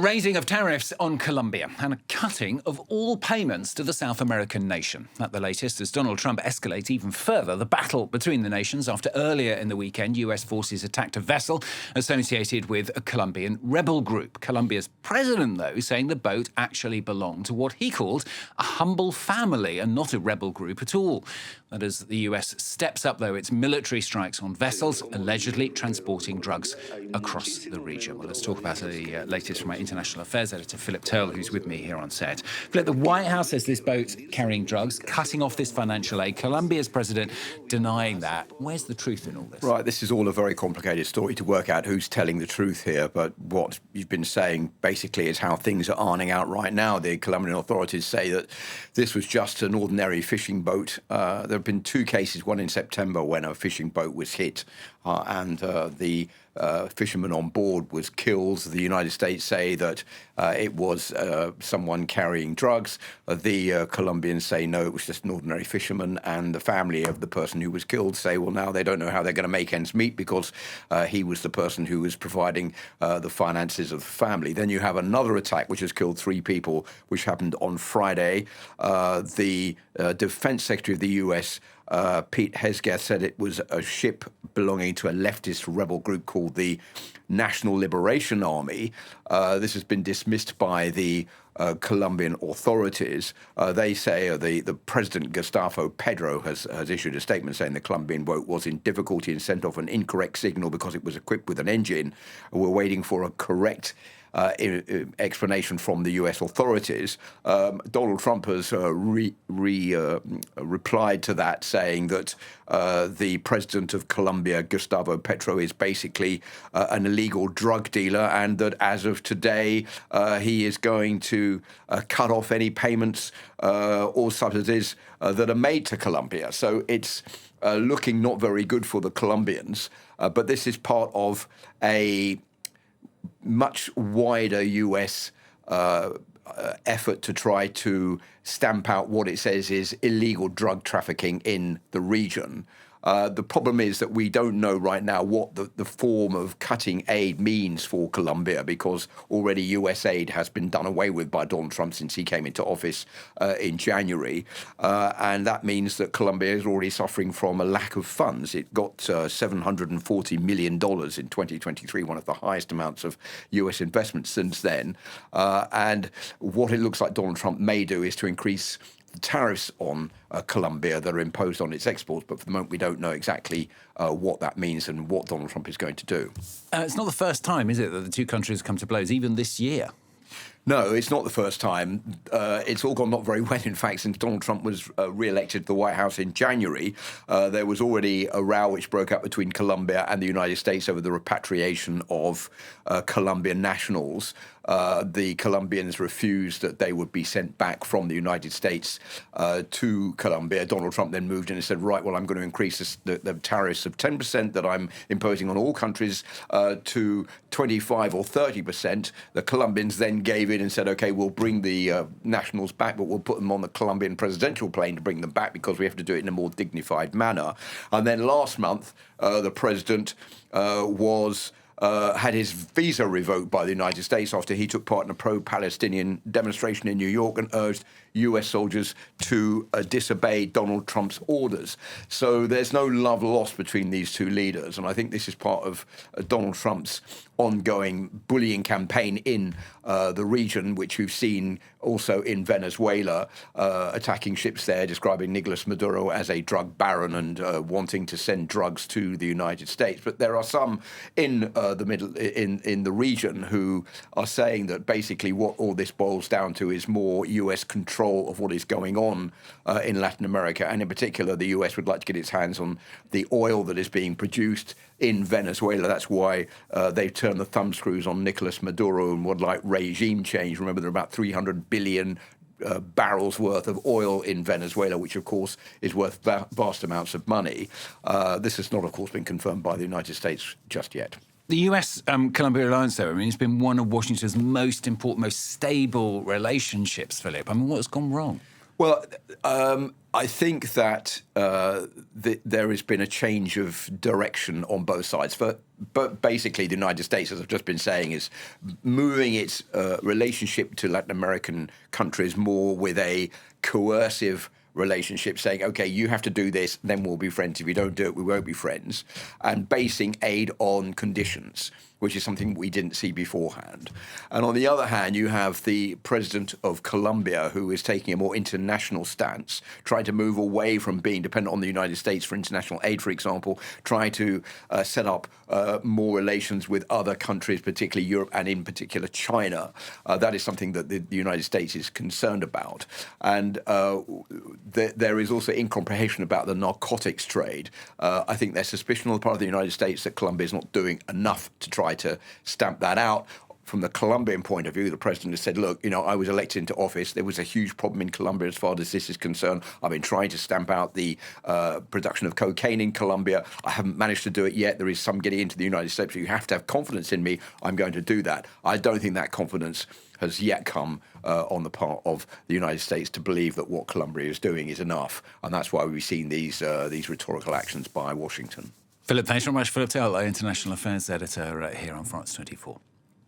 raising of tariffs on Colombia and a cutting of all payments to the South American nation. At the latest, as Donald Trump escalates even further the battle between the nations after earlier in the weekend, US forces attacked a vessel associated with a Colombian rebel group. Colombia's president, though, saying the boat actually belonged to what he called a humble family and not a rebel group at all. That as the US steps up, though, its military strikes on vessels allegedly transporting drugs across the region. Well, let's talk about the latest from our international affairs editor, Philip Turle, who's with me here on set. Philip, the White House says this boat carrying drugs, cutting off this financial aid. Colombia's president denying that. Where's the truth in all this? Right, this is all a very complicated story to work out who's telling the truth here. But what you've been saying basically is how things are ironing out right now. The Colombian authorities say that this was just an ordinary fishing boat. There have been two cases, one in September when a fishing boat was hit and the fisherman on board was killed. The United States say that it was someone carrying drugs. The Colombians say, no, it was just an ordinary fisherman. And the family of the person who was killed say, well, now they don't know how they're going to make ends meet because he was the person who was providing the finances of the family. Then you have another attack which has killed 3 people, which happened on Friday. The Defense Secretary of the US, Pete Hegseth, said it was a ship belonging to a leftist rebel group called the National Liberation Army. This has been dismissed by the Colombian authorities. They say the President Gustavo Petro has issued a statement saying the Colombian boat was in difficulty and sent off an incorrect signal because it was equipped with an engine. We're waiting for a correct explanation from the US authorities. Donald Trump has replied to that, saying that the president of Colombia, Gustavo Petro, is basically an illegal drug dealer, and that as of today, he is going to cut off any payments or subsidies that are made to Colombia. So it's looking not very good for the Colombians, but this is part of a much wider US effort to try to stamp out what it says is illegal drug trafficking in the region. The problem is that we don't know right now what the form of cutting aid means for Colombia, because already US aid has been done away with by Donald Trump since he came into office in January. And that means that Colombia is already suffering from a lack of funds. It got $740 million in 2023, one of the highest amounts of US investment since then. And what it looks like Donald Trump may do is to increase tariffs on Colombia that are imposed on its exports, but for the moment we don't know exactly what that means and what Donald Trump is going to do. It's not the first time, is it, that the two countries come to blows, even this year? No, it's not the first time. It's all gone not very well, in fact, since Donald Trump was re-elected to the White House in January. There was already a row which broke out between Colombia and the United States over the repatriation of Colombian nationals. The Colombians refused that they would be sent back from the United States to Colombia. Donald Trump then moved in and said, right, well, I'm going to increase the tariffs of 10% that I'm imposing on all countries to 25 or 30%. The Colombians then gave in and said, OK, we'll bring the nationals back, but we'll put them on the Colombian presidential plane to bring them back because we have to do it in a more dignified manner. And then last month, the president had his visa revoked by the United States after he took part in a pro-Palestinian demonstration in New York and urged US soldiers to disobey Donald Trump's orders. So there's no love lost between these two leaders. And I think this is part of Donald Trump's ongoing bullying campaign in the region, which we've seen also in Venezuela, attacking ships there, describing Nicolas Maduro as a drug baron and wanting to send drugs to the United States. But there are some in the region who are saying that basically what all this boils down to is more US control of what is going on in Latin America, and in particular the US would like to get its hands on the oil that is being produced in Venezuela. That's why they've turned the thumbscrews on Nicolas Maduro and would like regime change. Remember, there are about 300 billion barrels worth of oil in Venezuela, which of course is worth vast amounts of money. This has not, of course, been confirmed by the United States just yet. The US-Colombia alliance, though, I mean, it's been one of Washington's most important, most stable relationships, Philip. I mean, what's gone wrong? Well, I think that there has been a change of direction on both sides. But basically, the United States, as I've just been saying, is moving its relationship to Latin American countries more with a coercive relationship, saying, OK, you have to do this, then we'll be friends. If you don't do it, we won't be friends. And basing aid on conditions, which is something we didn't see beforehand. And on the other hand, you have the president of Colombia, who is taking a more international stance, trying to move away from being dependent on the United States for international aid, for example, trying to set up more relations with other countries, particularly Europe and in particular China. That is something that the United States is concerned about. And there is also incomprehension about the narcotics trade. I think there's suspicion on the part of the United States that Colombia is not doing enough to try to stamp that out. From the Colombian point of view, the president has said, look, I was elected into office. There was a huge problem in Colombia as far as this is concerned. I've been trying to stamp out the production of cocaine in Colombia. I haven't managed to do it yet. There is some getting into the United States. But you have to have confidence in me. I'm going to do that. I don't think that confidence has yet come on the part of the United States to believe that what Colombia is doing is enough. And that's why we've seen these rhetorical actions by Washington. Philip, thanks very much. Philip Turle, International Affairs Editor here on France 24.